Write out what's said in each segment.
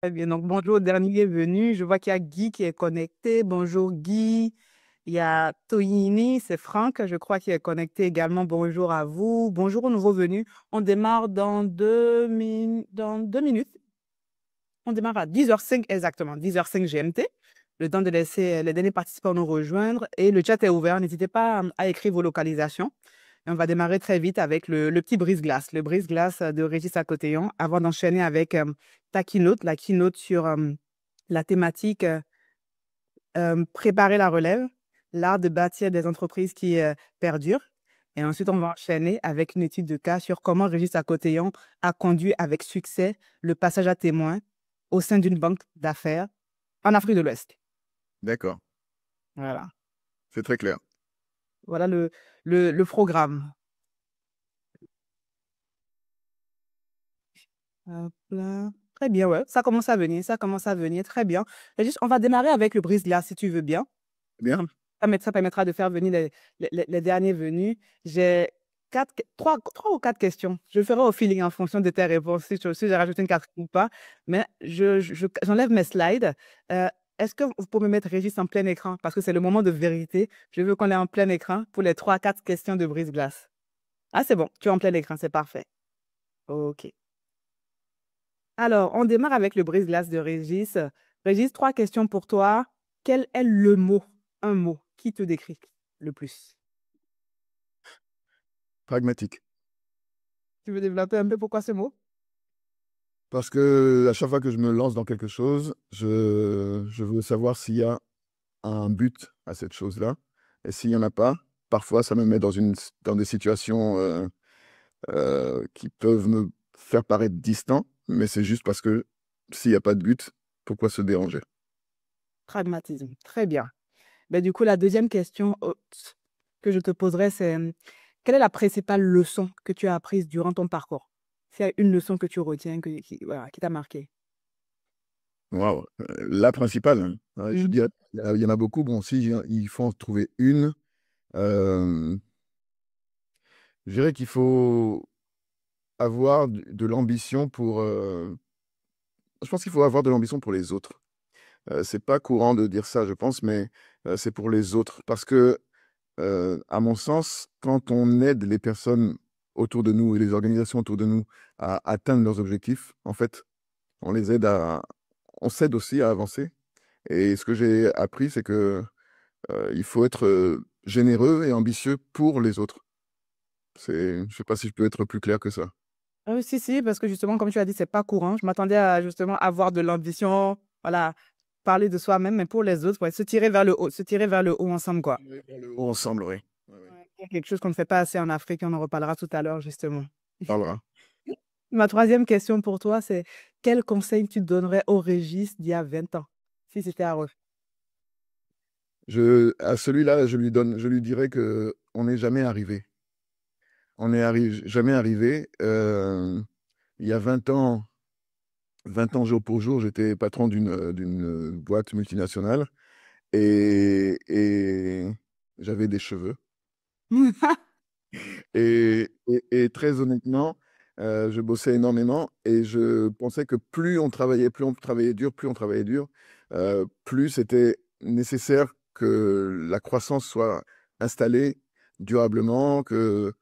Très bien. Donc, bonjour au dernier venu. Je vois qu'il y a Guy qui est connecté. Bonjour Guy. Il y a Toyini, c'est Franck, je crois, qui est connecté également. Bonjour à vous. Bonjour aux nouveaux venus. On démarre dans 2 minutes. On démarre à 10h05 exactement, 10h05 GMT. Le temps de laisser les derniers participants nous rejoindre. Et le chat est ouvert. N'hésitez pas à écrire vos localisations. Et on va démarrer très vite avec le petit brise-glace, le brise-glace de Régis Akothéon, avant d'enchaîner avec ta keynote, la keynote sur la thématique préparer la relève, l'art de bâtir des entreprises qui perdurent. Et ensuite, on va enchaîner avec une étude de cas sur comment Régis Akothéon a conduit avec succès le passage à témoin au sein d'une banque d'affaires en Afrique de l'Ouest. D'accord, Voilà. c'est très clair. Voilà le programme. Hop là. Très bien, ouais. Ça commence à venir, ça commence à venir. Très bien. Régis, on va démarrer avec le brise-glace, si tu veux bien. Bien. Ça permettra de faire venir les derniers venus. J'ai trois ou quatre questions. Je ferai au feeling en fonction de tes réponses, si j'ai rajouté une quatrième ou pas. Mais j'enlève mes slides. Euh, Est-ce que vous pouvez me mettre Régis en plein écran? Parce que c'est le moment de vérité. Je veux qu'on ait en plein écran pour les trois, quatre questions de brise-glace. Ah, c'est bon. Tu es en plein écran, c'est parfait. OK. Alors, on démarre avec le brise-glace de Régis. Régis, trois questions pour toi. Quel est le mot, un mot, qui te décrit le plus? Pragmatique. Tu veux développer un peu pourquoi ce mot? Parce que à chaque fois que je me lance dans quelque chose, je veux savoir s'il y a un but à cette chose-là. Et s'il n'y en a pas, parfois ça me met dans des situations qui peuvent me faire paraître distant, mais c'est juste parce que s'il n'y a pas de but, pourquoi se déranger? Pragmatisme. Très bien. Ben, du coup, la deuxième question que je te poserai, c'est quelle est la principale leçon que tu as apprise durant ton parcours? S'il y a une leçon que tu retiens, voilà, qui t'a marqué. Waouh. La principale, hein. Ouais, je Mhm. dirais, il y en a beaucoup. Bon, si il faut en trouver une, euh, je dirais qu'il faut avoir de l'ambition pour. Je pense qu'il faut avoir de l'ambition pour les autres. C'est pas courant de dire ça, je pense, mais c'est pour les autres. Parce que, à mon sens, quand on aide les personnes autour de nous et les organisations autour de nous à atteindre leurs objectifs, en fait, on les aide on s'aide aussi à avancer. Et ce que j'ai appris, c'est que il faut être généreux et ambitieux pour les autres. Je sais pas si je peux être plus clair que ça. Si, si, parce que justement, comme tu as dit, c'est pas courant. Je m'attendais à justement avoir de l'ambition, voilà, parler de soi-même, mais pour les autres, ouais, se tirer vers le haut, se tirer vers le haut ensemble, quoi. Ouais, vers le haut ensemble, oui. Ouais, ouais. Ouais, il y a quelque chose qu'on ne fait pas assez en Afrique, on en reparlera tout à l'heure, justement. On parlera. Ma troisième question pour toi, c'est quel conseil tu donnerais au Régis d'il y a 20 ans, si c'était à refaire? À celui-là, je lui dirais que on n'est jamais arrivé. On n'est jamais arrivé. Il y a 20 ans jour pour jour, j'étais patron d'une boîte multinationale et j'avais des cheveux. Et très honnêtement, je bossais énormément et je pensais que plus on travaillait dur, plus c'était nécessaire que la croissance soit installée durablement, que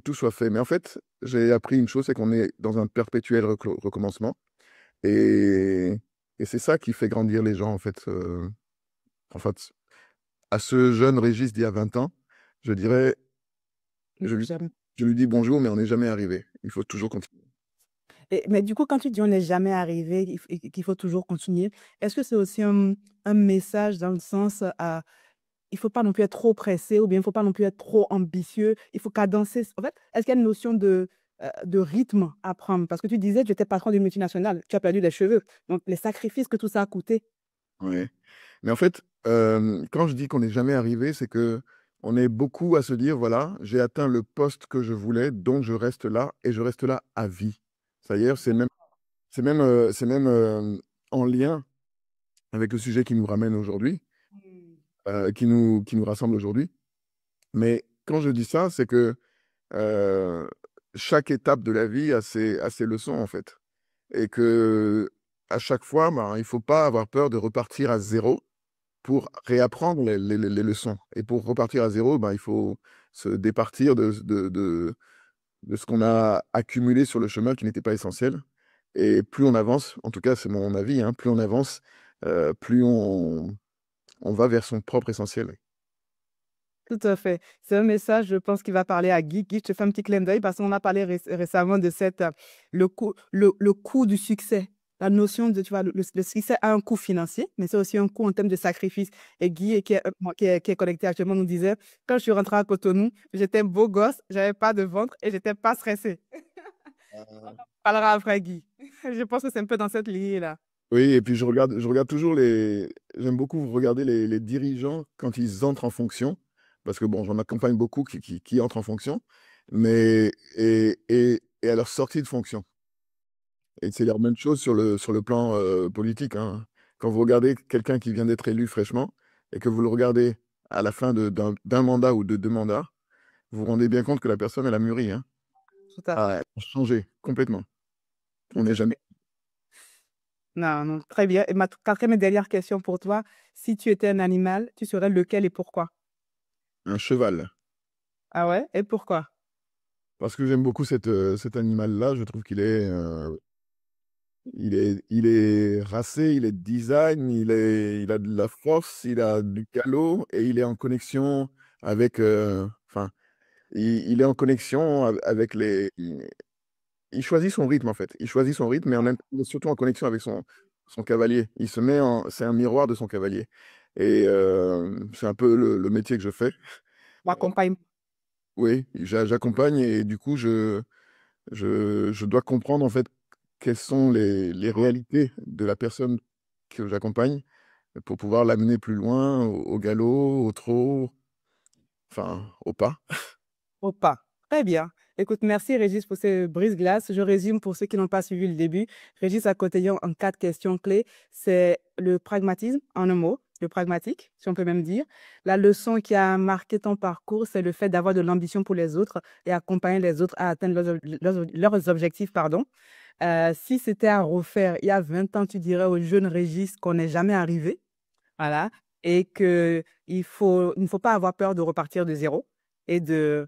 tout soit fait. Mais en fait, j'ai appris une chose, c'est qu'on est dans un perpétuel recommencement et, et c'est ça qui fait grandir les gens, en fait. En fait, à ce jeune Régis d'il y a 20 ans, je dirais, je lui, J'aime. je lui dis bonjour, mais on n'est jamais arrivé. Il faut toujours continuer. Mais du coup, quand tu dis on n'est jamais arrivé et qu'il faut toujours continuer, est-ce que c'est aussi un message dans le sens il ne faut pas non plus être trop pressé ou bien il ne faut pas non plus être trop ambitieux, il faut cadencer. En fait, est-ce qu'il y a une notion de rythme à prendre? Parce que tu disais, tu étais patron d'une multinationale, tu as perdu des cheveux. Donc, les sacrifices que tout ça a coûté. Ouais. Mais en fait, quand je dis qu'on n'est jamais arrivé, c'est que on est beaucoup à se dire, voilà, j'ai atteint le poste que je voulais, donc je reste là et je reste là à vie. Ça y est, c'est même en lien avec le sujet qui nous ramène aujourd'hui, Hmm. qui nous rassemble aujourd'hui. Mais quand je dis ça, c'est que euh, chaque étape de la vie a a ses leçons, en fait. Et que à chaque fois, ben, il ne faut pas avoir peur de repartir à zéro pour réapprendre les leçons. Et pour repartir à zéro, ben, il faut se départir de ce qu'on a accumulé sur le chemin qui n'était pas essentiel. Et plus on avance, en tout cas c'est mon avis, hein, plus on avance, plus on va vers son propre essentiel. Tout à fait. C'est un message, je pense, qui va parler à Guy. Guy, je te fais un petit clin d'œil parce qu'on a parlé récemment de le coût du succès. La notion de, tu vois, le succès a un coût financier, mais c'est aussi un coût en termes de sacrifice. Et Guy, qui est connecté actuellement, nous disait, quand je suis rentrée à Cotonou, j'étais beau gosse, j'avais pas de ventre et j'étais pas stressée. On en parlera après, Guy. Je pense que c'est un peu dans cette lignée-là. Oui, et puis je regarde toujours j'aime beaucoup regarder les dirigeants quand ils entrent en fonction, parce que bon, j'en accompagne beaucoup qui entrent en fonction, mais, et à leur sortie de fonction. Et c'est la même chose sur le plan politique, hein. Quand vous regardez quelqu'un qui vient d'être élu fraîchement et que vous le regardez à la fin d'un mandat ou de deux mandats, vous vous rendez bien compte que la personne, elle a mûri, hein. Tout à Ah, fait. elle a changé complètement. Tout On n'est à jamais fait. Non, non, très bien. Et ma quatrième et dernière question pour toi. Si tu étais un animal, tu serais lequel et pourquoi? un cheval. Ah ouais? Et pourquoi? Parce que j'aime beaucoup cet animal-là. Je trouve il est racé, il est design, il a de la force, il a du galop et il est en connexion avec, enfin, il est en connexion avec il choisit son rythme en fait. Il choisit son rythme, mais en même temps, il est surtout en connexion avec son cavalier. C'est un miroir de son cavalier. Et c'est un peu le métier que je fais. M'accompagne. Oui, j'accompagne et du coup, je dois comprendre en fait quelles sont les réalités de la personne que j'accompagne pour pouvoir l'amener plus loin, au galop, au trot, enfin, au pas. Au pas. Très bien. Écoute, merci Régis pour ces brises-glaces. Je résume pour ceux qui n'ont pas suivi le début. Régis a cotillon en quatre questions clés. C'est le pragmatisme, en un mot, le pragmatique, si on peut même dire. La leçon qui a marqué ton parcours, c'est le fait d'avoir de l'ambition pour les autres et accompagner les autres à atteindre leurs objectifs, pardon. Si c'était à refaire, il y a 20 ans, tu dirais au jeune Régis qu'on n'est jamais arrivé. Voilà. Et il ne faut pas avoir peur de repartir de zéro et de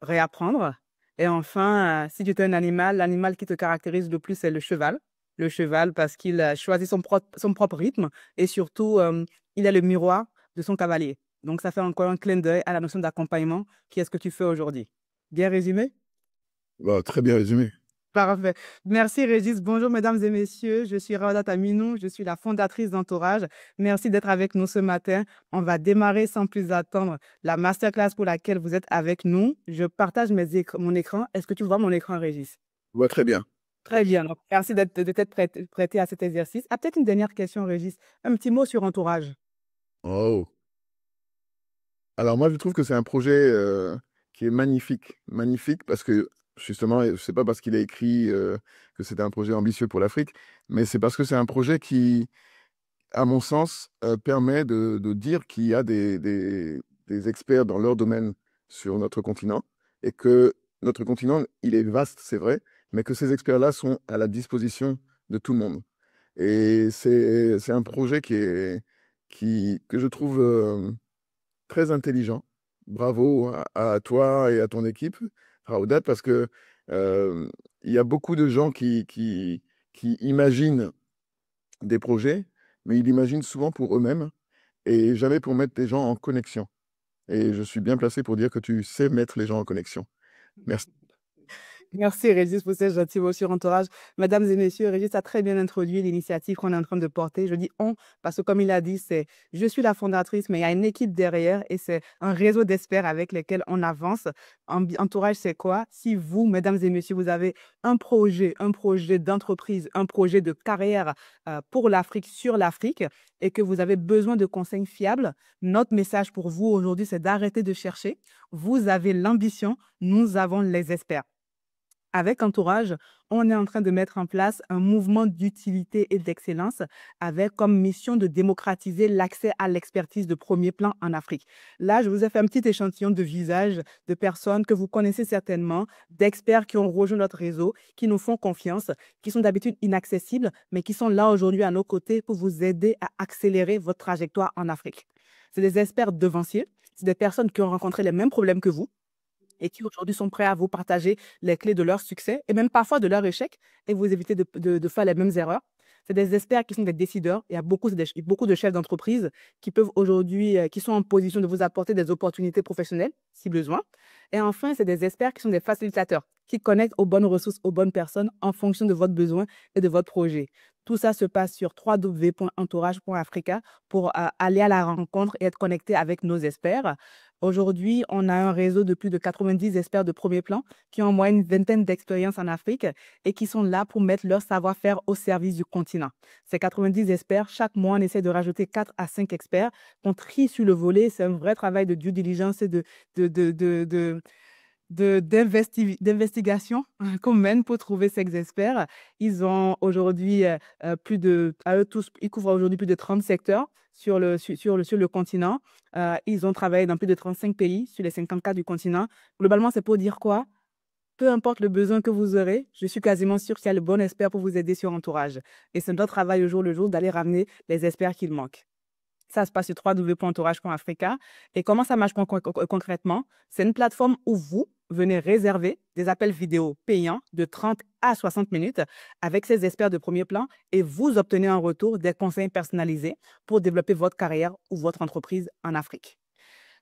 réapprendre. Et enfin, si tu es un animal, l'animal qui te caractérise le plus, c'est le cheval. Le cheval parce qu'il a choisi son propre rythme et surtout, il est le miroir de son cavalier. Donc, ça fait encore un clin d'œil à la notion d'accompagnement qui est ce que tu fais aujourd'hui. Bien résumé? Bah, très bien résumé. Parfait. Merci Régis. Bonjour mesdames et messieurs. Je suis Raodat Aminou. Je suis la fondatrice d'Entourage. Merci d'être avec nous ce matin. On va démarrer sans plus attendre la masterclass pour laquelle vous êtes avec nous. Je partage mon écran. Est-ce que tu vois mon écran, Régis? Je vois très bien. Très bien. Donc, merci de t'être prêté à cet exercice. Ah, peut-être une dernière question, Régis. Un petit mot sur Entourage. Oh. Alors moi, je trouve que c'est un projet qui est magnifique. Magnifique parce que, justement, c'est pas parce qu'il a écrit que c'était un projet ambitieux pour l'Afrique, mais c'est parce que c'est un projet qui, à mon sens, permet de dire qu'il y a des experts dans leur domaine sur notre continent et que notre continent, il est vaste, c'est vrai, mais que ces experts-là sont à la disposition de tout le monde. Et c'est un projet que je trouve très intelligent. Bravo à toi et à ton équipe, Raoudat, parce que euh, il y a beaucoup de gens qui imaginent des projets, mais ils imaginent souvent pour eux-mêmes et jamais pour mettre des gens en connexion. Et je suis bien placé pour dire que tu sais mettre les gens en connexion. Merci. Merci Régis pour cette gentille mot sur Entourage. Mesdames et messieurs, Régis a très bien introduit l'initiative qu'on est en train de porter. Je dis on parce que comme il a dit, je suis la fondatrice, mais il y a une équipe derrière et c'est un réseau d'experts avec lesquels on avance. Entourage, c'est quoi? Si vous, mesdames et messieurs, vous avez un projet d'entreprise, un projet de carrière pour l'Afrique, sur l'Afrique, et que vous avez besoin de conseils fiables, notre message pour vous aujourd'hui, c'est d'arrêter de chercher. Vous avez l'ambition, nous avons les experts. Avec Entourage, on est en train de mettre en place un mouvement d'utilité et d'excellence avec comme mission de démocratiser l'accès à l'expertise de premier plan en Afrique. Là, je vous ai fait un petit échantillon de visages de personnes que vous connaissez certainement, d'experts qui ont rejoint notre réseau, qui nous font confiance, qui sont d'habitude inaccessibles, mais qui sont là aujourd'hui à nos côtés pour vous aider à accélérer votre trajectoire en Afrique. C'est des experts devanciers, c'est des personnes qui ont rencontré les mêmes problèmes que vous et qui aujourd'hui sont prêts à vous partager les clés de leur succès et même parfois de leur échec et vous éviter de faire les mêmes erreurs. C'est des experts qui sont des décideurs. Il y a beaucoup de chefs d'entreprise qui peuvent aujourd'hui, qui sont en position de vous apporter des opportunités professionnelles si besoin. Et enfin, c'est des experts qui sont des facilitateurs, qui connectent aux bonnes ressources, aux bonnes personnes en fonction de votre besoin et de votre projet. Tout ça se passe sur www.entourage.africa pour aller à la rencontre et être connecté avec nos experts. Aujourd'hui, on a un réseau de plus de 90 experts de premier plan qui ont en moyenne une vingtaine d'expériences en Afrique et qui sont là pour mettre leur savoir-faire au service du continent. Ces 90 experts, chaque mois, on essaie de rajouter 4 à 5 experts qu'on trie sur le volet. C'est un vrai travail de due diligence et de, de, de, de d'investigation qu'on mène pour trouver ces experts. Ils ont aujourd'hui à eux tous, ils couvrent aujourd'hui plus de 30 secteurs sur le continent. Ils ont travaillé dans plus de 35 pays sur les 54 du continent. Globalement, c'est pour dire quoi? Peu importe le besoin que vous aurez, je suis quasiment sûre qu'il y a le bon expert pour vous aider sur Entourage. Et c'est notre travail au jour le jour d'aller ramener les experts qu'il manque. Ça se passe sur www.entourage.africa. Et comment ça marche concrètement? C'est une plateforme où vous venez réserver des appels vidéo payants de 30 à 60 minutes avec ces experts de premier plan et vous obtenez en retour des conseils personnalisés pour développer votre carrière ou votre entreprise en Afrique.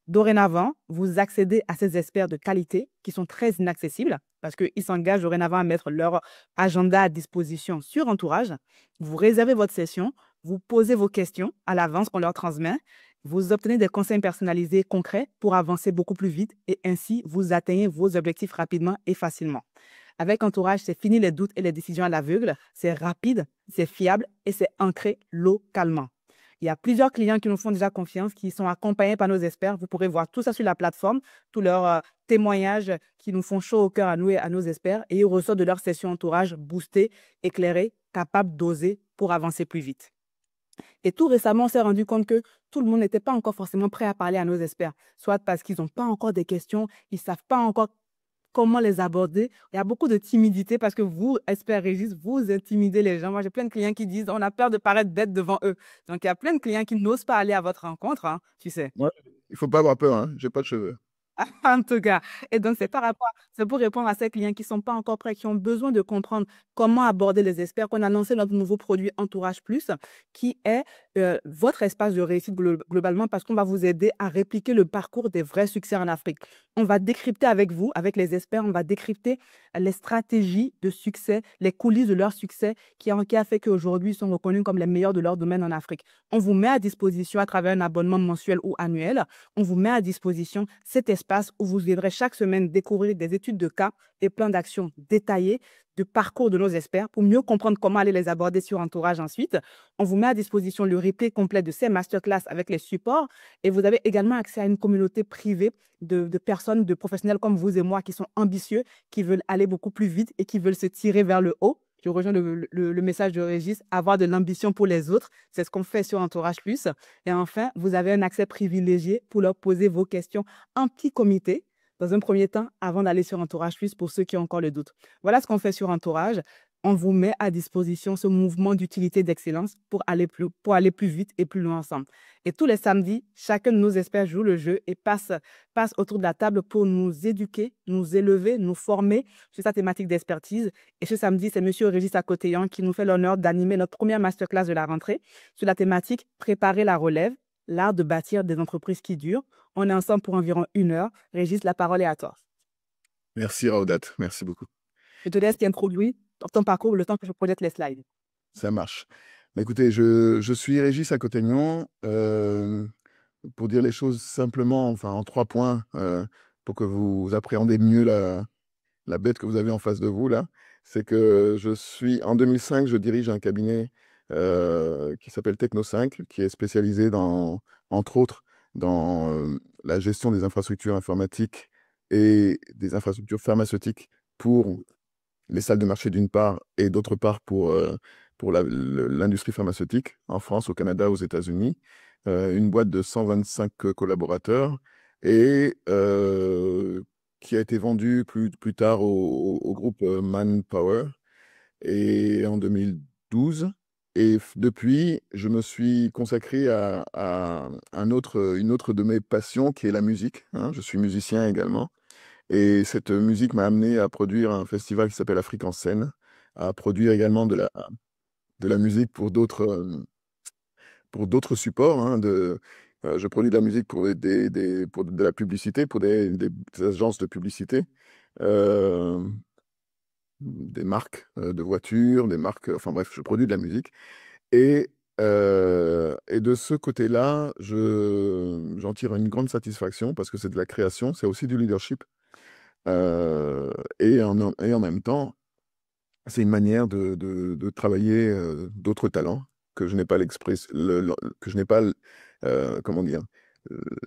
Dorénavant, vous accédez à ces experts de qualité qui sont très inaccessibles parce qu'ils s'engagent dorénavant à mettre leur agenda à disposition sur Entourage. Vous réservez votre session, vous posez vos questions à l'avance, on leur transmet. Vous obtenez des conseils personnalisés concrets pour avancer beaucoup plus vite et ainsi vous atteignez vos objectifs rapidement et facilement. Avec Entourage, c'est fini les doutes et les décisions à l'aveugle. C'est rapide, c'est fiable et c'est ancré localement. Il y a plusieurs clients qui nous font déjà confiance, qui sont accompagnés par nos experts. Vous pourrez voir tout ça sur la plateforme, tous leurs témoignages qui nous font chaud au cœur à nous et à nos experts. Et ils ressortent de leur session Entourage boostés, éclairés, capables d'oser pour avancer plus vite. Et tout récemment, on s'est rendu compte que tout le monde n'était pas encore forcément prêt à parler à nos experts, soit parce qu'ils n'ont pas encore des questions, ils ne savent pas encore comment les aborder. Il y a beaucoup de timidité parce que vous, experts Régis, vous intimidez les gens. Moi, j'ai plein de clients qui disent on a peur de paraître bête devant eux. Donc, il y a plein de clients qui n'osent pas aller à votre rencontre, hein, tu sais. Ouais, il faut pas avoir peur, hein. J'ai pas de cheveux. En tout cas. Et donc, c'est pour répondre à ces clients qui ne sont pas encore prêts, qui ont besoin de comprendre comment aborder les experts, qu'on a lancé notre nouveau produit Entourage Plus, qui est votre espace de réussite globalement parce qu'on va vous aider à répliquer le parcours des vrais succès en Afrique. On va décrypter avec vous, avec les experts, on va décrypter les stratégies de succès, les coulisses de leur succès qui a fait qu'aujourd'hui, ils sont reconnus comme les meilleurs de leur domaine en Afrique. On vous met à disposition à travers un abonnement mensuel ou annuel, on vous met à disposition cet espace où vous viendrez chaque semaine découvrir des études de cas et plans d'action détaillés de parcours de nos experts pour mieux comprendre comment aller les aborder sur Entourage ensuite. On vous met à disposition le replay complet de ces masterclass avec les supports et vous avez également accès à une communauté privée de personnes, de professionnels comme vous et moi qui sont ambitieux, qui veulent aller beaucoup plus vite et qui veulent se tirer vers le haut. Je rejoins le message de Régis, avoir de l'ambition pour les autres. C'est ce qu'on fait sur Entourage Plus. Et enfin, vous avez un accès privilégié pour leur poser vos questions en petit comité, dans un premier temps, avant d'aller sur Entourage Plus pour ceux qui ont encore le doute. Voilà ce qu'on fait sur Entourage. On vous met à disposition ce mouvement d'utilité d'excellence pour aller plus vite et plus loin ensemble. Et tous les samedis, chacun de nos experts joue le jeu et passe autour de la table pour nous éduquer, nous élever, nous former sur sa thématique d'expertise. Et ce samedi, c'est M. Régis Akotéyan qui nous fait l'honneur d'animer notre première masterclass de la rentrée sur la thématique Préparer la relève, l'art de bâtir des entreprises qui durent. On est ensemble pour environ 1 heure. Régis, la parole est à toi. Merci, Raudat. Merci beaucoup. Je te laisse introduire ton parcours le temps que je projette les slides. Ça marche. Bah, écoutez, je suis Régis Akoténian. Pour dire les choses simplement, enfin en 3 points, pour que vous appréhendez mieux la bête que vous avez en face de vous, là, c'est que en 2005, je dirige un cabinet qui s'appelle Techno5, qui est spécialisé entre autres, dans la gestion des infrastructures informatiques et des infrastructures pharmaceutiques pour les salles de marché d'une part et d'autre part pour l'industrie pharmaceutique en France, au Canada, aux États-Unis. Une boîte de 125 collaborateurs et qui a été vendue plus tard au groupe Manpower et en 2012. Et depuis, je me suis consacré à une autre de mes passions qui est la musique, hein. Je suis musicien également. Et cette musique m'a amené à produire un festival qui s'appelle Afrique en scène, à produire également de la musique pour d'autres supports, hein, je produis de la musique pour, pour de la publicité, pour des agences de publicité, euh, des marques de voitures, des marques, enfin bref, je produis de la musique. Et de ce côté-là, j'en tire une grande satisfaction parce que c'est de la création, c'est aussi du leadership. Euh, et en même temps, c'est une manière de travailler d'autres talents que je n'ai pas que je n'ai pas, comment dire,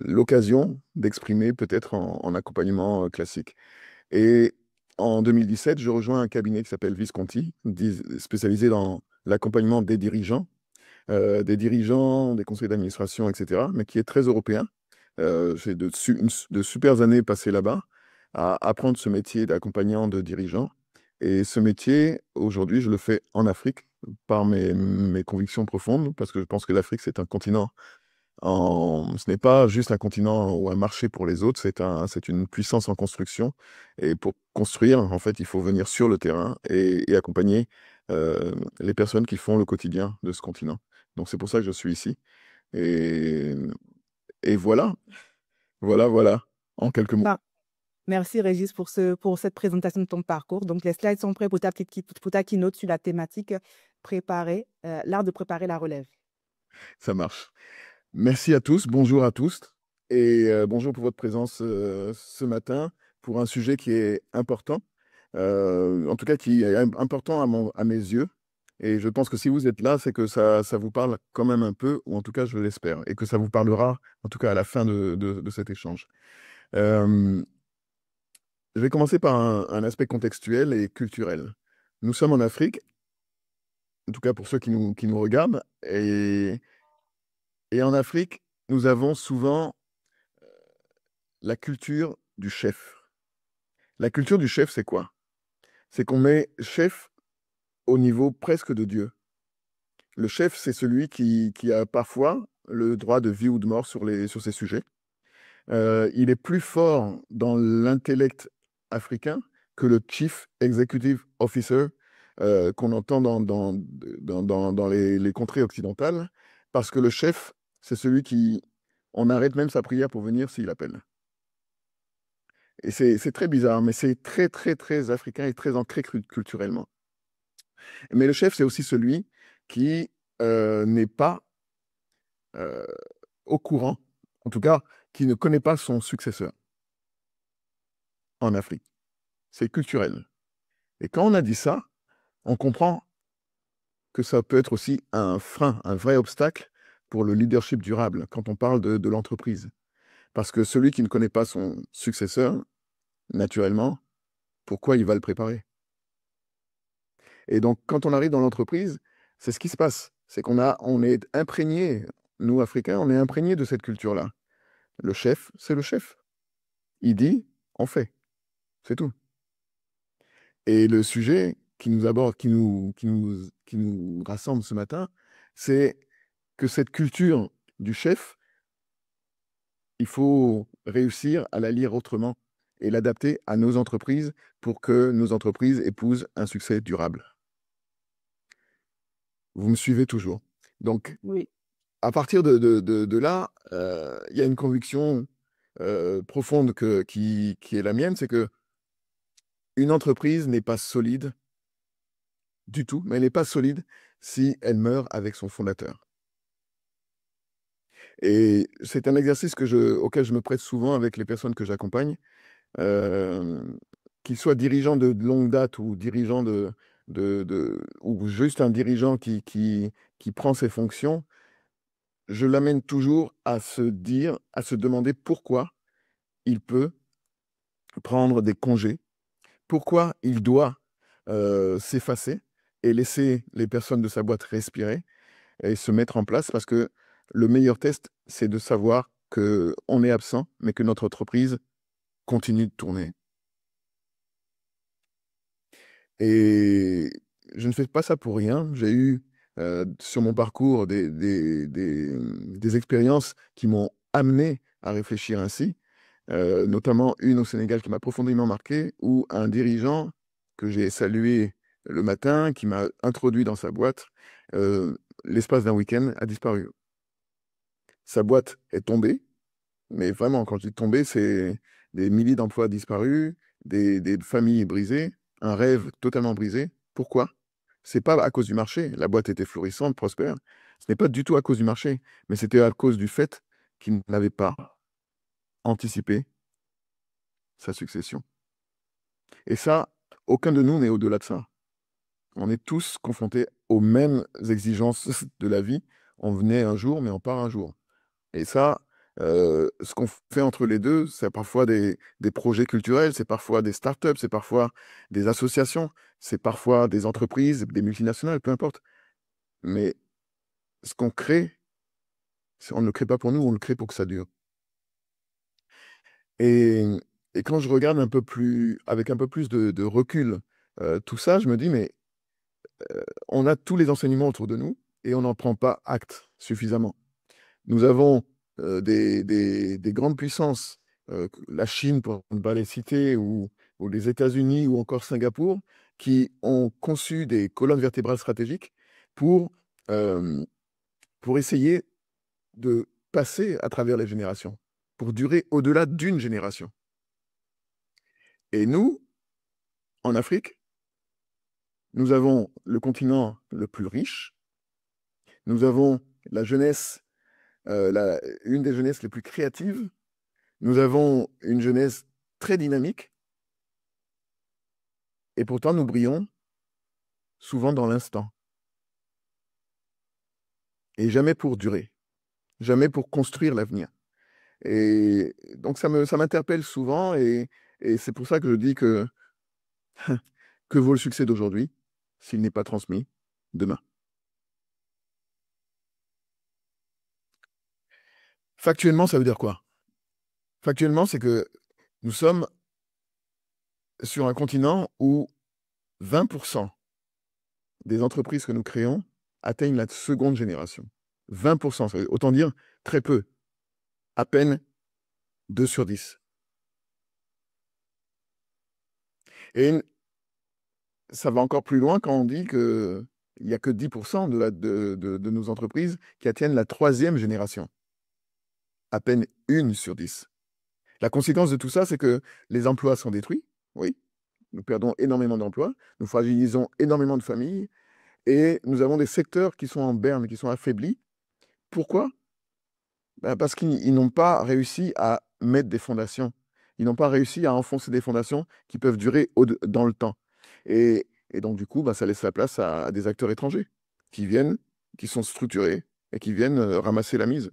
l'occasion d'exprimer peut-être en accompagnement classique. Et en 2017, je rejoins un cabinet qui s'appelle Visconti, spécialisé dans l'accompagnement des dirigeants, des conseils d'administration, etc., mais qui est très européen. J'ai de super années passées là-bas à apprendre ce métier d'accompagnant de dirigeants. Et ce métier, aujourd'hui, je le fais en Afrique par mes convictions profondes, parce que je pense que l'Afrique, c'est un continent ce n'est pas juste un continent ou un marché pour les autres, c'est une puissance en construction. Et pour construire, en fait, il faut venir sur le terrain et accompagner les personnes qui font le quotidien de ce continent. Donc c'est pour ça que je suis ici. Et, et voilà, voilà, en quelques mots. Bah, merci Régis pour cette présentation de ton parcours. Donc, les slides sont prêts pour ta keynote sur la thématique l'art de préparer la relève. Ça marche. Merci à tous, bonjour à tous, et bonjour pour votre présence ce matin pour un sujet qui est important, en tout cas qui est important à mes yeux. Et je pense que si vous êtes là, c'est que ça vous parle quand même un peu, ou en tout cas je l'espère, et que ça vous parlera en tout cas à la fin de cet échange. Euh, je vais commencer par un aspect contextuel et culturel. Nous sommes en Afrique, en tout cas pour ceux qui nous regardent, et en Afrique, nous avons souvent la culture du chef. La culture du chef, c'est quoi? C'est qu'on met chef au niveau presque de Dieu. Le chef, c'est celui qui a parfois le droit de vie ou de mort sur ces sujets. Il est plus fort dans l'intellect africain que le Chief Executive Officer qu'on entend dans les contrées occidentales, parce que le chef, c'est celui qui... On arrête même sa prière pour venir s'il appelle. Et c'est très bizarre, mais c'est très, très, très africain et très ancré culturellement. Mais le chef, c'est aussi celui qui n'est pas euh, au courant, en tout cas, qui ne connaît pas son successeur en Afrique. C'est culturel. Et quand on a dit ça, on comprend que ça peut être aussi un frein, un vrai obstacle pour le leadership durable quand on parle de l'entreprise. Parce que celui qui ne connaît pas son successeur, naturellement, pourquoi il va le préparer? Et donc, quand on arrive dans l'entreprise, c'est ce qui se passe. C'est on est imprégné, nous, Africains, on est imprégné de cette culture-là. Le chef, c'est le chef. Il dit, on fait. C'est tout. Et le sujet qui nous aborde, qui nous rassemble ce matin, c'est que cette culture du chef, il faut réussir à la lire autrement et l'adapter à nos entreprises pour que nos entreprises épousent un succès durable. Vous me suivez toujours. Donc, Oui. à partir de là, il y a une conviction profonde qui est la mienne, c'est que une entreprise n'est pas solide du tout, mais elle n'est pas solide si elle meurt avec son fondateur. Et c'est un exercice auquel je me prête souvent avec les personnes que j'accompagne, euh, qu'ils soient dirigeants de longue date ou dirigeants ou juste un dirigeant qui prend ses fonctions. Je l'amène toujours à à se demander pourquoi il peut prendre des congés, pourquoi il doit s'effacer et laisser les personnes de sa boîte respirer et se mettre en place parce que le meilleur test, c'est de savoir qu'on est absent, mais que notre entreprise continue de tourner. Et je ne fais pas ça pour rien. J'ai eu sur mon parcours des expériences qui m'ont amené à réfléchir ainsi, notamment une au Sénégal qui m'a profondément marqué, où un dirigeant que j'ai salué le matin, qui m'a introduit dans sa boîte, l'espace d'un week-end a disparu. Sa boîte est tombée, mais vraiment, quand je dis tombée, c'est des milliers d'emplois disparus, des familles brisées, un rêve totalement brisé. Pourquoi? C'est pas à cause du marché. La boîte était florissante, prospère. Ce n'est pas du tout à cause du marché, mais c'était à cause du fait qu'il n'avait pas anticipé sa succession. Et ça, aucun de nous n'est au-delà de ça. On est tous confrontés aux mêmes exigences de la vie. On venait un jour, mais on part un jour. Et ça, ce qu'on fait entre les deux, c'est parfois des projets culturels, c'est parfois des startups, c'est parfois des associations, c'est parfois des entreprises, des multinationales, peu importe. Mais ce qu'on crée, on ne le crée pas pour nous, on le crée pour que ça dure. Et, et quand je regarde un peu plus, avec un peu plus de recul, tout ça, je me dis, mais on a tous les enseignements autour de nous et on n'en prend pas acte suffisamment. Nous avons des grandes puissances, la Chine pour ne pas les citer, ou les États-Unis ou encore Singapour, qui ont conçu des colonnes vertébrales stratégiques pour, euh, pour essayer de passer à travers les générations, pour durer au-delà d'une génération. Et nous, en Afrique, nous avons le continent le plus riche, nous avons la jeunesse, une des jeunesses les plus créatives, nous avons une jeunesse très dynamique, et pourtant nous brillons souvent dans l'instant, et jamais pour durer, jamais pour construire l'avenir. Et donc ça m'interpelle souvent, et c'est pour ça que je dis que vaut le succès d'aujourd'hui s'il n'est pas transmis demain. Factuellement, ça veut dire quoi? Factuellement, c'est que nous sommes sur un continent où 20% des entreprises que nous créons atteignent la seconde génération. 20%, ça veut autant dire très peu, à peine 2 sur 10. Et ça va encore plus loin quand on dit qu'il n'y a que 10% de nos entreprises qui atteignent la troisième génération. À peine 1 sur 10. La conséquence de tout ça, c'est que les emplois sont détruits, oui. Nous perdons énormément d'emplois, nous fragilisons énormément de familles, et nous avons des secteurs qui sont en berne, qui sont affaiblis. Pourquoi? Ben parce qu'ils n'ont pas réussi à mettre des fondations. Ils n'ont pas réussi à enfoncer des fondations qui peuvent durer dans le temps. Et donc, du coup, ben, ça laisse la place à des acteurs étrangers qui viennent, qui sont structurés et qui viennent ramasser la mise.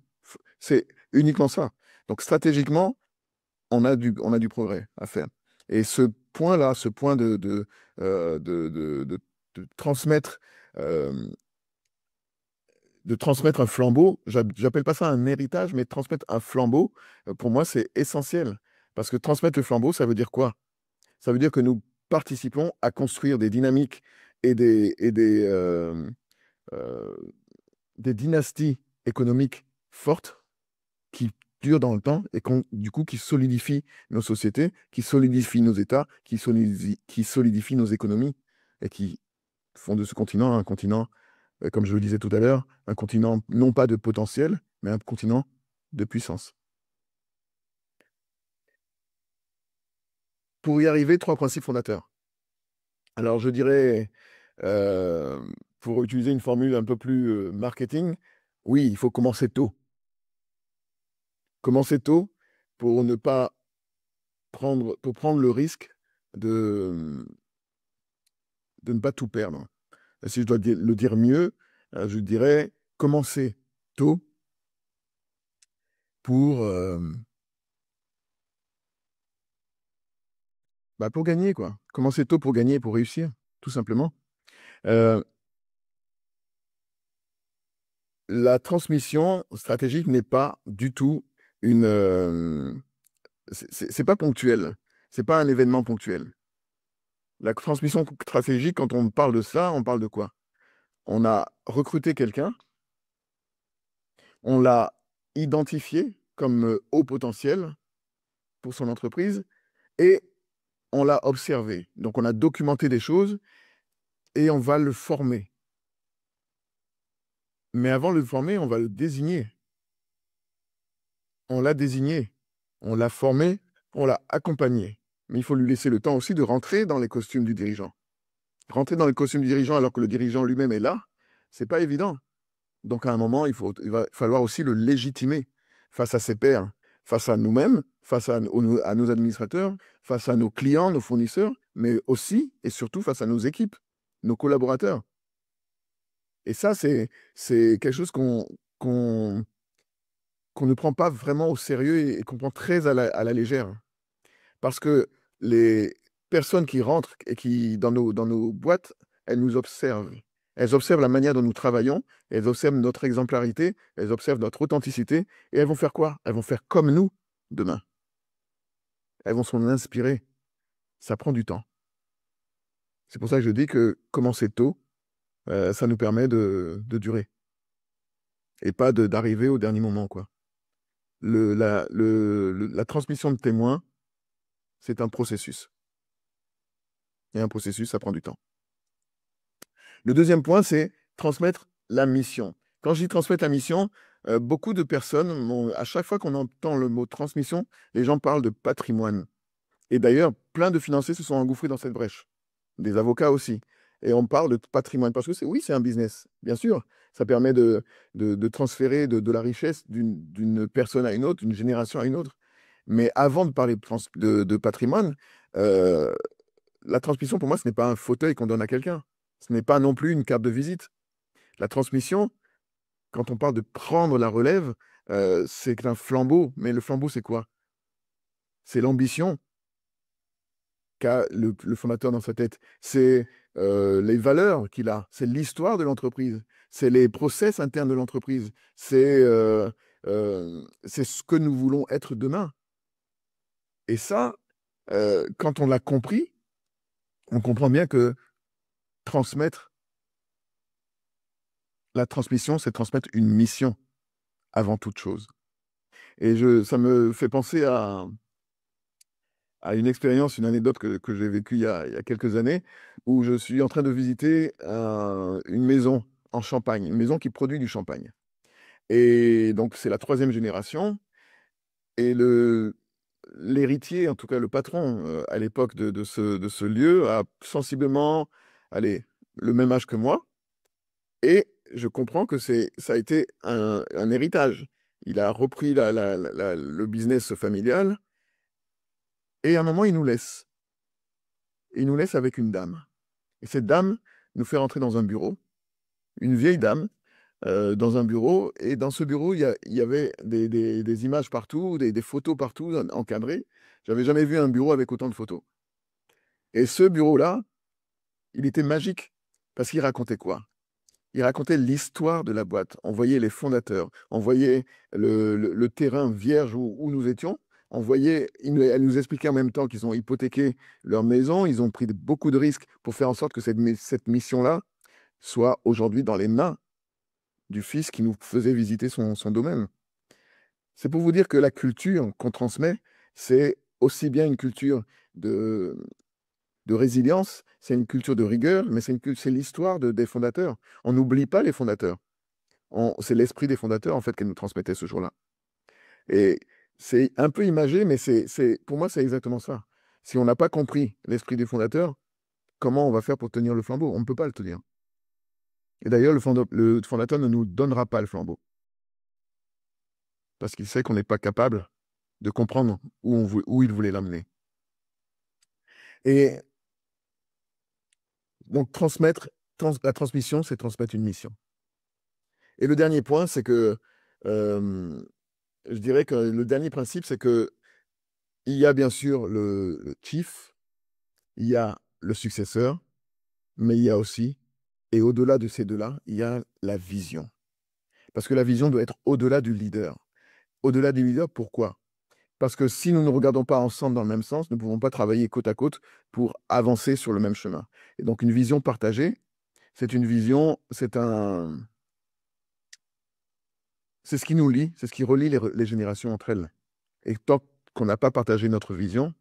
C'est uniquement ça. Donc, stratégiquement, on a du progrès à faire. Et ce point-là, ce point de transmettre, euh, de transmettre un flambeau, j'appelle pas ça un héritage, mais transmettre un flambeau, pour moi, c'est essentiel. Parce que transmettre le flambeau, ça veut dire quoi? Ça veut dire que nous participons à construire des dynamiques et euh, des dynasties économiques fortes qui durent dans le temps et du coup qui solidifient nos sociétés, qui solidifient nos États, qui solidifient nos économies et qui font de ce continent un continent, comme je le disais tout à l'heure, un continent non pas de potentiel, mais un continent de puissance. Pour y arriver, 3 principes fondateurs. Alors je dirais, euh, pour utiliser une formule un peu plus marketing, oui, il faut commencer tôt. Commencer tôt pour ne pas pour prendre le risque de, de ne pas tout perdre. Et si je dois le dire mieux, je dirais commencer tôt pour, pour gagner, quoi. Commencer tôt pour gagner, pour réussir, tout simplement. Euh, la transmission stratégique n'est pas du tout une... c'est pas ponctuel. C'est pas un événement ponctuel. La transmission stratégique, quand on parle de ça, on parle de quoi? On a recruté quelqu'un, on l'a identifié comme haut potentiel pour son entreprise et on l'a observé. Donc, on a documenté des choses et on va le former. Mais avant de le former, on va le désigner. On l'a désigné, on l'a formé, on l'a accompagné. Mais il faut lui laisser le temps aussi de rentrer dans les costumes du dirigeant. Rentrer dans les costumes du dirigeant alors que le dirigeant lui-même est là, c'est pas évident. Donc à un moment, il va falloir aussi le légitimer face à ses pairs, face à nous-mêmes, face à nos administrateurs, face à nos clients, nos fournisseurs, mais aussi et surtout face à nos équipes, nos collaborateurs. Et ça, c'est quelque chose qu'on qu'on ne prend pas vraiment au sérieux et qu'on prend très à la légère. Parce que les personnes qui rentrent et qui, dans nos boîtes, elles nous observent. Elles observent la manière dont nous travaillons, elles observent notre exemplarité, elles observent notre authenticité, et elles vont faire quoi? Elles vont faire comme nous demain. Elles vont s'en inspirer. Ça prend du temps. C'est pour ça que je dis que commencer tôt, ça nous permet de durer. Et pas d'arriver au dernier moment, quoi. La transmission de témoins, c'est un processus. Et un processus, ça prend du temps. Le deuxième point, c'est transmettre la mission. Quand je dis transmettre la mission, beaucoup de personnes, à chaque fois qu'on entend le mot transmission, les gens parlent de patrimoine. Et d'ailleurs, plein de financiers se sont engouffrés dans cette brèche. Des avocats aussi. Et on parle de patrimoine parce que oui, c'est un business, bien sûr. Ça permet de transférer de la richesse d'une personne à une autre, d'une génération à une autre. Mais avant de parler de patrimoine, euh, la transmission, pour moi, ce n'est pas un fauteuil qu'on donne à quelqu'un. Ce n'est pas non plus une carte de visite. La transmission, quand on parle de prendre la relève, c'est un flambeau. Mais le flambeau, c'est quoi? C'est l'ambition qu'a le fondateur dans sa tête. C'est les valeurs qu'il a. C'est l'histoire de l'entreprise. C'est les process internes de l'entreprise. C'est ce que nous voulons être demain. Et ça, quand on l'a compris, on comprend bien que transmettre, la transmission, c'est transmettre une mission avant toute chose. Et ça me fait penser à une expérience, une anecdote que j'ai vécue il y a quelques années, où je suis en train de visiter une maison en Champagne, une maison qui produit du champagne. Et donc, c'est la troisième génération. Et l'héritier, en tout cas le patron à l'époque de ce lieu, a sensiblement, allez, le même âge que moi. Et je comprends que ça a été un héritage. Il a repris le business familial et à un moment, il nous laisse. Il nous laisse avec une dame. Et cette dame nous fait rentrer dans un bureau, une vieille dame, dans un bureau. Et dans ce bureau, il y avait des images partout, des photos partout encadrées. J'avais jamais vu un bureau avec autant de photos. Et ce bureau-là, il était magique parce qu'il racontait quoi? Il racontait l'histoire de la boîte. On voyait les fondateurs, on voyait le terrain vierge où nous étions. On voyait, elle nous expliquait en même temps qu'ils ont hypothéqué leur maison, ils ont pris beaucoup de risques pour faire en sorte que cette mission-là soit aujourd'hui dans les mains du fils qui nous faisait visiter son domaine. C'est pour vous dire que la culture qu'on transmet, c'est aussi bien une culture de, de résilience, c'est une culture de rigueur, mais c'est l'histoire des fondateurs. On n'oublie pas les fondateurs. C'est l'esprit des fondateurs, en fait, qu'elle nous transmettait ce jour-là. Et c'est un peu imagé, mais pour moi, c'est exactement ça. Si on n'a pas compris l'esprit des fondateurs, comment on va faire pour tenir le flambeau? On ne peut pas le tenir. Et d'ailleurs, le fondateur ne nous donnera pas le flambeau. Parce qu'il sait qu'on n'est pas capable de comprendre où il voulait l'amener. Et donc, la transmission, c'est transmettre une mission. Et le dernier point, c'est que euh, je dirais que le dernier principe, c'est que il y a bien sûr le chief, il y a le successeur, Mais il y a aussi, et au-delà de ces deux-là, il y a la vision. Parce que la vision doit être au-delà du leader. Au-delà du leader, pourquoi? Parce que si nous ne regardons pas ensemble dans le même sens, nous ne pouvons pas travailler côte à côte pour avancer sur le même chemin. Et donc une vision partagée, c'est une vision, c'est ce qui nous lie, c'est ce qui relie les générations entre elles. Et tant qu'on n'a pas partagé notre vision,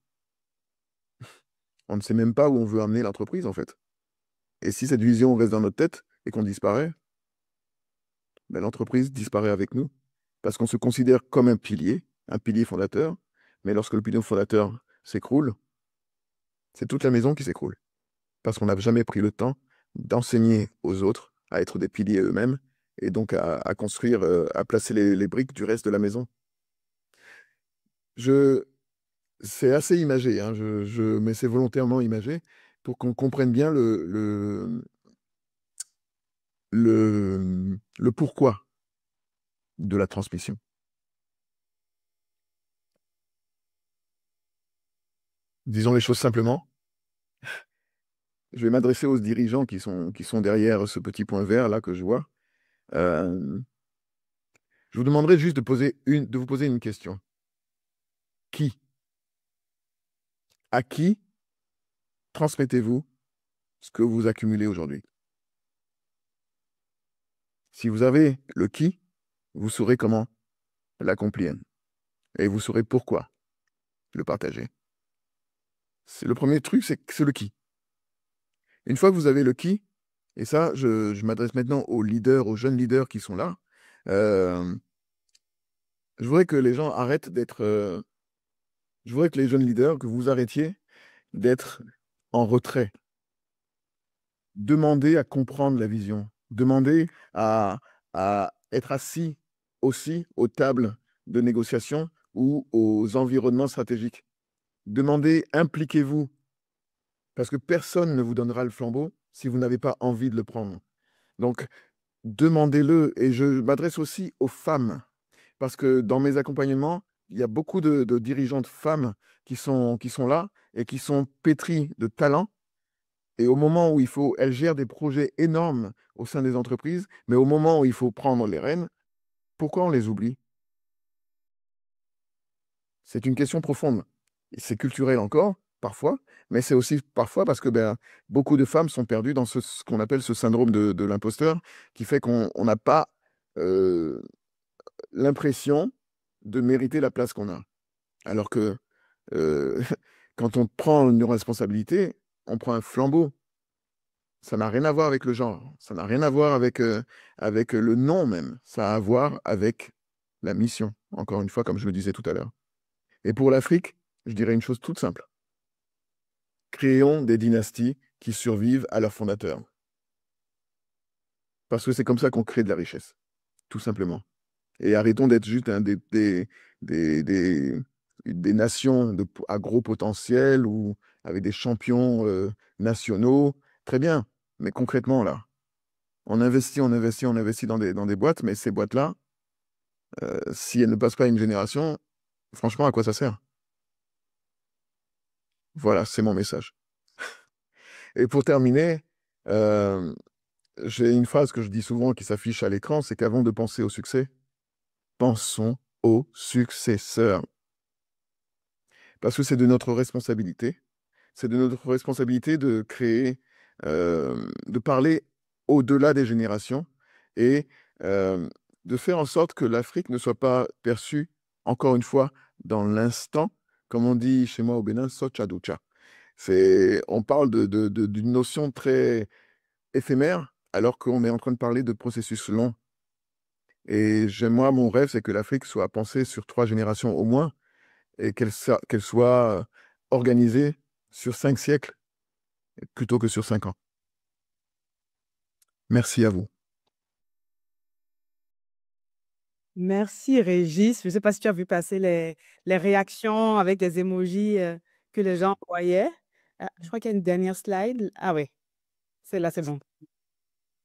on ne sait même pas où on veut amener l'entreprise, en fait. Et si cette vision reste dans notre tête et qu'on disparaît, ben, l'entreprise disparaît avec nous. Parce qu'on se considère comme un pilier fondateur. Mais lorsque le pilier fondateur s'écroule, c'est toute la maison qui s'écroule. Parce qu'on n'a jamais pris le temps d'enseigner aux autres à être des piliers eux-mêmes et donc à construire, à placer les briques du reste de la maison. Je, c'est assez imagé, hein, mais c'est volontairement imagé pour qu'on comprenne bien le pourquoi de la transmission. Disons les choses simplement. Je vais m'adresser aux dirigeants qui sont derrière ce petit point vert là que je vois. Euh, je vous demanderai juste de vous poser une question. Qui, à qui transmettez-vous ce que vous accumulez aujourd'hui? Si vous avez le qui, vous saurez comment l'accomplir et vous saurez pourquoi le partager. C'est le premier truc, c'est le qui. Une fois que vous avez le qui, et ça, je m'adresse maintenant aux leaders, aux jeunes leaders qui sont là, euh, je voudrais que les gens arrêtent d'être... je voudrais que les jeunes leaders, que vous arrêtiez d'être en retrait. Demandez à comprendre la vision. Demandez à être assis aussi aux tables de négociation ou aux environnements stratégiques. Demandez, impliquez-vous, parce que personne ne vous donnera le flambeau si vous n'avez pas envie de le prendre. Donc, demandez-le. Et je m'adresse aussi aux femmes, parce que dans mes accompagnements, il y a beaucoup de dirigeantes femmes qui sont là et qui sont pétries de talent. Et au moment où il faut, elles gèrent des projets énormes au sein des entreprises, mais au moment où il faut prendre les rênes, pourquoi on les oublie? C'est une question profonde. C'est culturel encore, parfois, mais c'est aussi parfois parce que ben, beaucoup de femmes sont perdues dans ce qu'on appelle ce syndrome de l'imposteur, qui fait qu'on n'a pas euh, l'impression de mériter la place qu'on a. Alors que euh, quand on prend une responsabilité, on prend un flambeau. Ça n'a rien à voir avec le genre, ça n'a rien à voir avec le nom même, ça a à voir avec la mission, encore une fois, comme je le disais tout à l'heure. Et pour l'Afrique, je dirais une chose toute simple. Créons des dynasties qui survivent à leurs fondateurs. Parce que c'est comme ça qu'on crée de la richesse, tout simplement. Et arrêtons d'être juste des, des, des nations à gros potentiel ou avec des champions nationaux. Très bien, mais concrètement, là, on investit, on investit, on investit dans des boîtes, mais ces boîtes-là, si elles ne passent pas à une génération, franchement, à quoi ça sert? Voilà, c'est mon message. Et pour terminer, euh, j'ai une phrase que je dis souvent qui s'affiche à l'écran, c'est qu'avant de penser au succès, pensons aux successeurs. Parce que c'est de notre responsabilité. C'est de notre responsabilité de créer, de parler au-delà des générations et euh, de faire en sorte que l'Afrique ne soit pas perçue, encore une fois, dans l'instant, comme on dit chez moi au Bénin, Sochaducha. On parle d'une notion très éphémère, alors qu'on est en train de parler de processus longs. Et moi, mon rêve, c'est que l'Afrique soit pensée sur 3 générations au moins, et qu'elle soit organisée sur 5 siècles plutôt que sur 5 ans. Merci à vous. Merci, Régis. Je ne sais pas si tu as vu passer les réactions avec des emojis que les gens envoyaient. Ah, je crois qu'il y a une dernière slide. Ah oui, c'est là, c'est bon.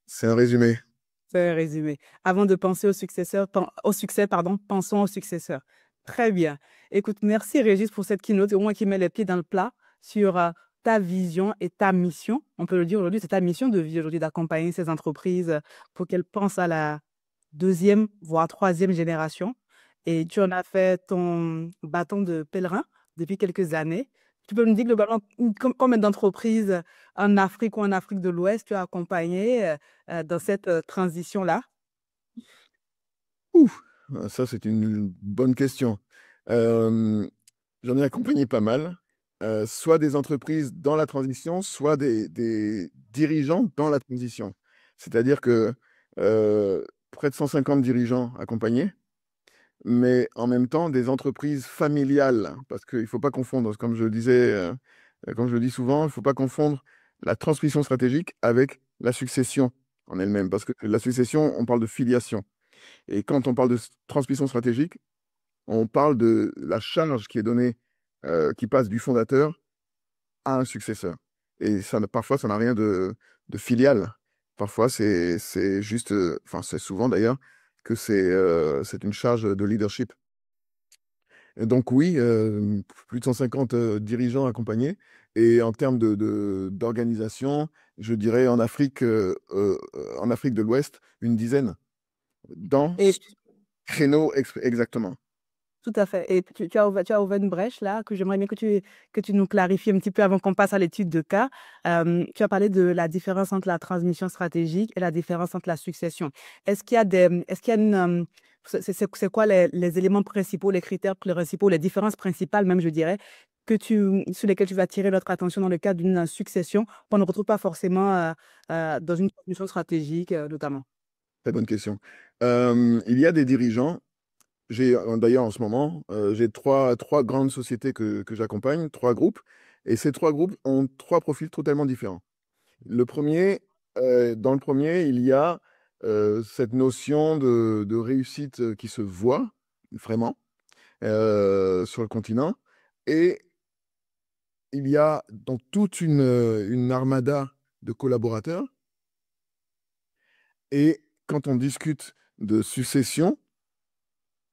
C'est un résumé. C'est un résumé. Avant de penser au successeur, au succès, pardon, pensons au successeur. Très bien. Écoute, merci Régis pour cette keynote, au moins qui met les pieds dans le plat sur ta vision et ta mission. On peut le dire aujourd'hui, c'est ta mission de vie aujourd'hui d'accompagner ces entreprises pour qu'elles pensent à la deuxième, voire troisième génération. Et tu en as fait ton bâton de pèlerin depuis quelques années. Tu peux me dire globalement combien d'entreprises en Afrique ou en Afrique de l'Ouest tu as accompagné dans cette transition-là? Ouh, ça, c'est une bonne question. Euh, J'en ai accompagné pas mal, soit des entreprises dans la transition, soit des dirigeants dans la transition. C'est-à-dire que près de 150 dirigeants accompagnés, mais en même temps des entreprises familiales, parce qu'il ne faut pas confondre, comme je le disais, comme je le dis souvent, il ne faut pas confondre la transmission stratégique avec la succession en elle-même, parce que la succession, on parle de filiation. Et quand on parle de transmission stratégique, on parle de la charge qui est donnée, qui passe du fondateur à un successeur. Et ça, parfois, ça n'a rien de filial. Parfois, c'est juste, enfin, c'est souvent d'ailleurs, que c'est une charge de leadership. Et donc oui, plus de 150 dirigeants accompagnés. Et en termes d'organisation, je dirais en Afrique de l'Ouest, une dizaine, dans Et ce créneau exactement. tout à fait. Et tu as ouvert une brèche là que j'aimerais bien que tu nous clarifies un petit peu avant qu'on passe à l'étude de cas. Tu as parlé de la différence entre la transmission stratégique et la différence entre la succession. Est-ce qu'il y a c'est quoi les éléments principaux, les critères principaux, les différences principales même, je dirais, sur lesquels tu vas attirer notre attention dans le cadre d'une succession qu'on ne retrouve pas forcément dans une transmission stratégique, notamment? Très bonne question. Il y a des dirigeants. J'ai d'ailleurs en ce moment, j'ai trois grandes sociétés que j'accompagne, trois groupes, et ces trois groupes ont trois profils totalement différents. Le premier, dans le premier, il y a cette notion de réussite qui se voit vraiment sur le continent, et il y a donc toute une armada de collaborateurs, et quand on discute de succession,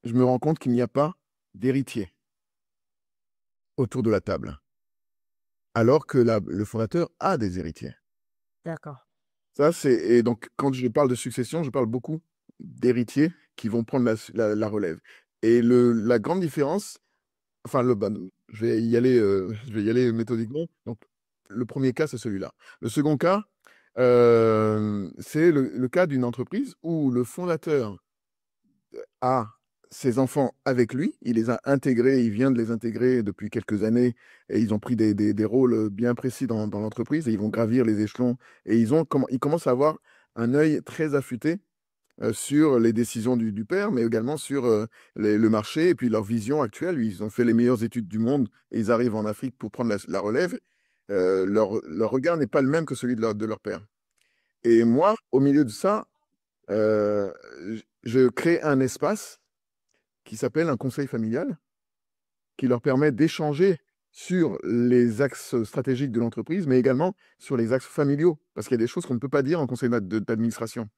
je me rends compte qu'il n'y a pas d'héritier autour de la table, alors que le fondateur a des héritiers. D'accord. Et donc, quand je parle de succession, je parle beaucoup d'héritiers qui vont prendre la relève. Et la grande différence, enfin, je vais y aller méthodiquement. Donc, le premier cas, c'est celui-là. Le second cas, c'est le cas d'une entreprise où le fondateur a ses enfants avec lui, il les a intégrés, il vient de les intégrer depuis quelques années, et ils ont pris des rôles bien précis dans l'entreprise, et ils vont gravir les échelons, et ils commencent à avoir un œil très affûté sur les décisions du père, mais également sur le marché, et puis leur vision actuelle. Ils ont fait les meilleures études du monde, et ils arrivent en Afrique pour prendre la relève. Leur regard n'est pas le même que celui de leur père. Et moi, au milieu de ça, euh, je crée un espace qui s'appelle un conseil familial, qui leur permet d'échanger sur les axes stratégiques de l'entreprise, mais également sur les axes familiaux, parce qu'il y a des choses qu'on ne peut pas dire en conseil d'administration,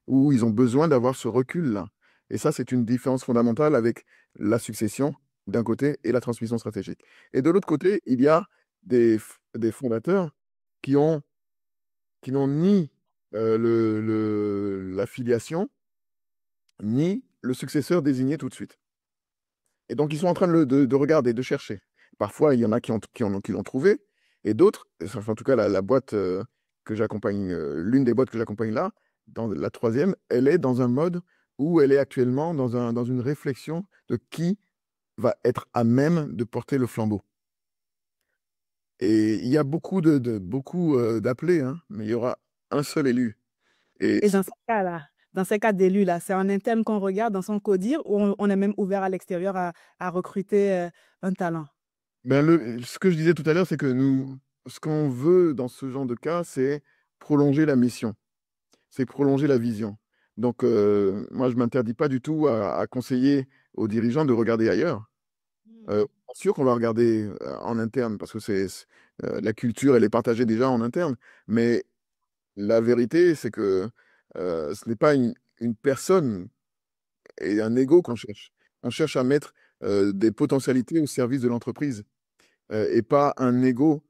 où ils ont besoin d'avoir ce recul-là. Et ça, c'est une différence fondamentale avec la succession d'un côté et la transmission stratégique. Et de l'autre côté, il y a des fondateurs qui n'ont ni la filiation, ni le successeur désigné tout de suite. Et donc, ils sont en train de regarder, de chercher. Parfois, il y en a qui l'ont trouvé, et d'autres, enfin, en tout cas, la boîte que j'accompagne, l'une des boîtes que j'accompagne là, dans la troisième, elle est dans un mode où elle est actuellement dans une réflexion de qui va être à même de porter le flambeau. Et il y a beaucoup d'appelés, hein, mais il y aura un seul élu. Et Et dans ces cas-là, dans ces cas d'élus-là, c'est en interne qu'on regarde dans son codir ou on est même ouvert à l'extérieur à recruter un talent? ben, ce que je disais tout à l'heure, c'est que ce qu'on veut dans ce genre de cas, c'est prolonger la mission, c'est prolonger la vision. Donc, moi, je ne m'interdis pas du tout à conseiller aux dirigeants de regarder ailleurs. Hmm. Bien sûr qu'on va regarder en interne, parce que la culture, elle est partagée déjà en interne. Mais la vérité, c'est que ce n'est pas une personne et un ego qu'on cherche. On cherche à mettre des potentialités au service de l'entreprise et pas un ego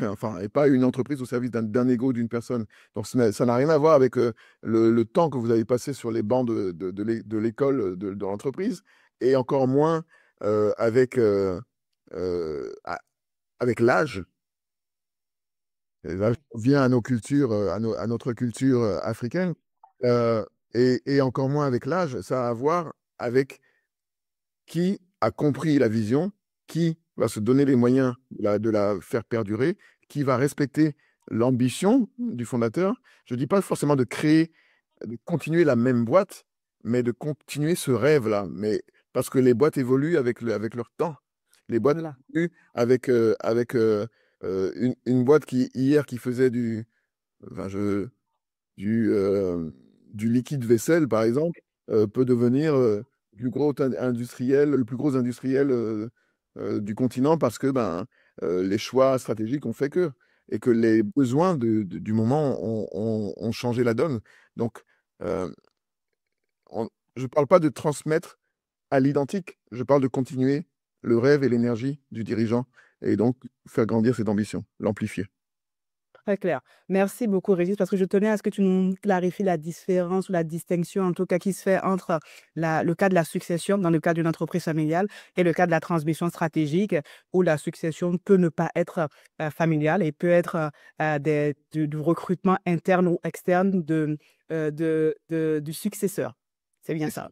enfin, et pas une entreprise au service d'un ego d'une personne. Donc, ça n'a rien à voir avec le temps que vous avez passé sur les bancs de l'école, de l'entreprise, et encore moins avec, avec l'âge. Et là, je reviens à nos cultures, à notre culture africaine, euh, et encore moins avec l'âge. Ça a à voir avec qui a compris la vision, qui va se donner les moyens de la faire perdurer, qui va respecter l'ambition du fondateur. Je ne dis pas forcément de créer, de continuer la même boîte, mais de continuer ce rêve-là. Mais parce que les boîtes évoluent avec leur temps. Les boîtes Voilà. évoluent avec une boîte qui, hier, qui faisait enfin, du, euh, du liquide vaisselle, par exemple, peut devenir le plus gros industriel du continent parce que les choix stratégiques ont fait que, et que les besoins du moment ont changé la donne. Donc, euh, je ne parle pas de transmettre à l'identique, je parle de continuer le rêve et l'énergie du dirigeant et donc faire grandir cette ambition, l'amplifier. Très clair. Merci beaucoup, Régis, parce que je tenais à ce que tu nous clarifies la différence ou la distinction, en tout cas, qui se fait entre le cas de la succession dans le cas d'une entreprise familiale et le cas de la transmission stratégique où la succession peut ne pas être familiale et peut être du recrutement interne ou externe du successeur. C'est bien ça.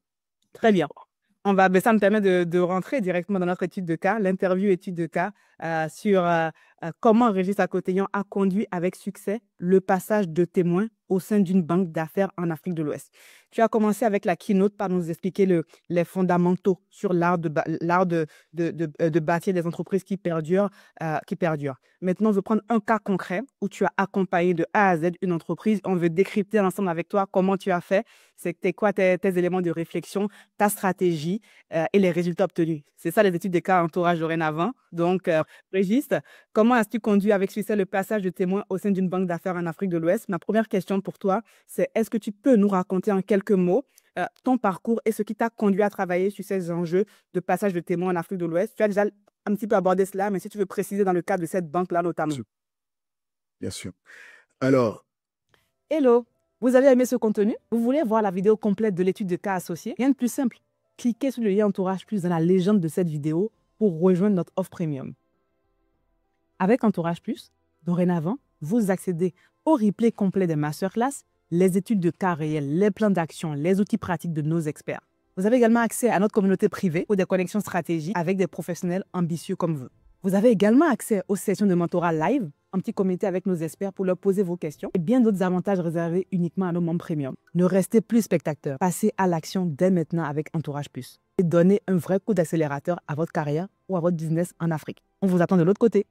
Très bien. Ça me permet de rentrer directement dans notre étude de cas, l'interview étude de cas sur comment Régis Akotégnan a conduit avec succès le passage de témoins au sein d'une banque d'affaires en Afrique de l'Ouest. Tu as commencé avec la keynote par nous expliquer les fondamentaux sur l'art de bâtir des entreprises qui perdurent, qui perdurent. Maintenant, on veut prendre un cas concret où tu as accompagné de A à Z une entreprise. On veut décrypter ensemble avec toi comment tu as fait. C'était quoi tes éléments de réflexion, ta stratégie et les résultats obtenus. C'est ça les études de cas entourage dorénavant. Donc, Régis, comment as-tu conduit avec succès le passage de témoins au sein d'une banque d'affaires en Afrique de l'Ouest? Ma première question pour toi, c'est est-ce que tu peux nous raconter en quelques mots ton parcours et ce qui t'a conduit à travailler sur ces enjeux de passage de témoins en Afrique de l'Ouest? Tu as déjà un petit peu abordé cela, mais si tu veux préciser dans le cadre de cette banque-là notamment. Bien sûr. Alors, Hello, vous avez aimé ce contenu? Vous voulez voir la vidéo complète de l'étude de cas associée? Rien de plus simple. Cliquez sur le lien Entourage Plus dans la légende de cette vidéo pour rejoindre notre offre premium. Avec Entourage Plus, dorénavant, vous accédez au replay complet des masterclass, les études de cas réels, les plans d'action, les outils pratiques de nos experts. Vous avez également accès à notre communauté privée ou des connexions stratégiques avec des professionnels ambitieux comme vous. Vous avez également accès aux sessions de mentorat live, un petit comité avec nos experts pour leur poser vos questions et bien d'autres avantages réservés uniquement à nos membres premium. Ne restez plus spectateurs, passez à l'action dès maintenant avec Entourage Plus et donnez un vrai coup d'accélérateur à votre carrière ou à votre business en Afrique. On vous attend de l'autre côté.